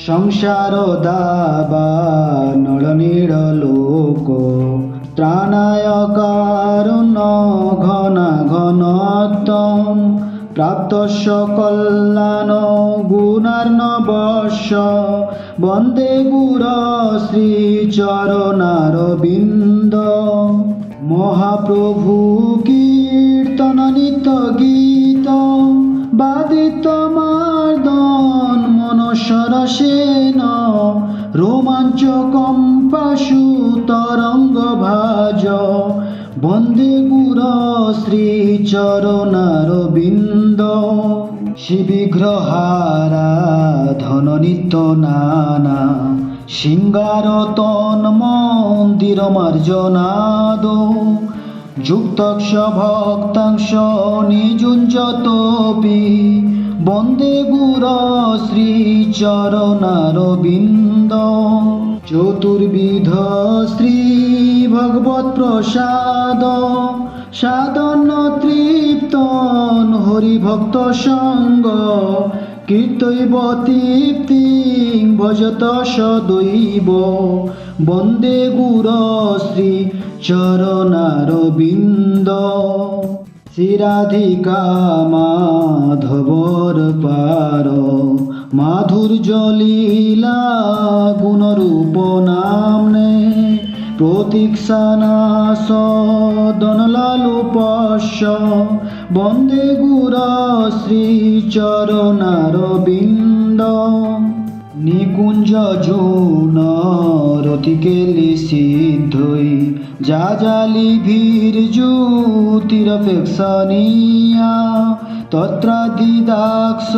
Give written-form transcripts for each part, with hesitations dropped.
সংসার দাবানল লোক ত্রাণায় কারুণ ঘনাঘনত্বম প্রাপ্তস্য কল্যাণ গুণার্ণবস্য বন্দে গুর শ্রীচরণারবিন্দ। মহাপ্রভু কীর্তন নিত্য গীত বাদিত মার্দন মনসরসেন রোমাঞ্চ কম্পাশু তরঙ্গ ভাজ বন্দে গুর শ্রীচরণারবিন্দ। শিবিগ্রহারা ধন নিত্য নানা সিঙ্গারতন মন্দির মার্জনাদ যুক্তক্ষ ভক্তাংশ নিযুঞ্জতপি বন্দে গুর শ্রীচরণারবিন্দ। চতুর্বিধ শ্রী ভগবৎ প্রসাদ সাধন তৃপ্তন হরিভক্ত সঙ্গ কীর্তৈব তৃপ্তিং ভজত সদৈব বন্দে গুর শ্রী চরণারবিন্দ। শ্রীরাধিকা মাধবর পার মাধুর্য লীলা গুণরূপ নামনে প্রতীক্ষানাশ দনলালুপস্য বন্দে গুর শ্রীচরণারবিন্দ। নিকুঞ্জ যৌন রতিকেলি সিদ্ধই যাজালি ভীর জ্যোতিরপেক্ষণীয়া তত্রাদিদাক্ষ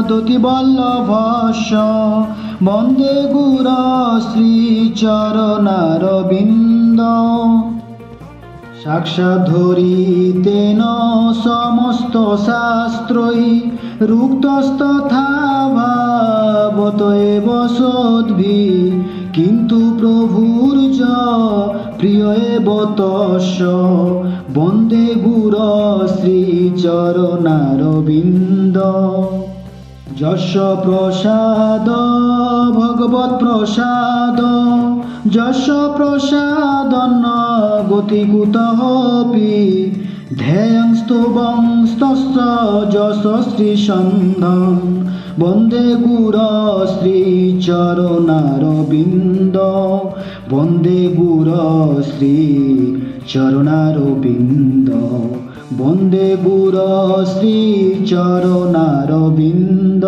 দতিবল্লভস্য বন্দে গুর শ্রীচরণারবিন্দ। সাক্ষাৎ ধরিতেন সমস্ত শাস্ত্রই রুক্তস্তথা ভাবত এব সদ্ভি কিন্তু প্রভুর য প্রিয় এব তস্য বন্দে গুর শ্রীচরণারবিন্দ। যস্য প্রসাদ ভগবৎ প্রসাদ যস্য প্রসাদন্ন গতিকুতঃপি ধ্যেয়ং স্তবং স্তস্য যশ শ্রীসন্ধং বন্দে গুর শ্রীচরণারবিন্দ। বন্দে গুর শ্রীচরণারবিন্দ বন্দে গুর শ্রীচরণারবিন্দ।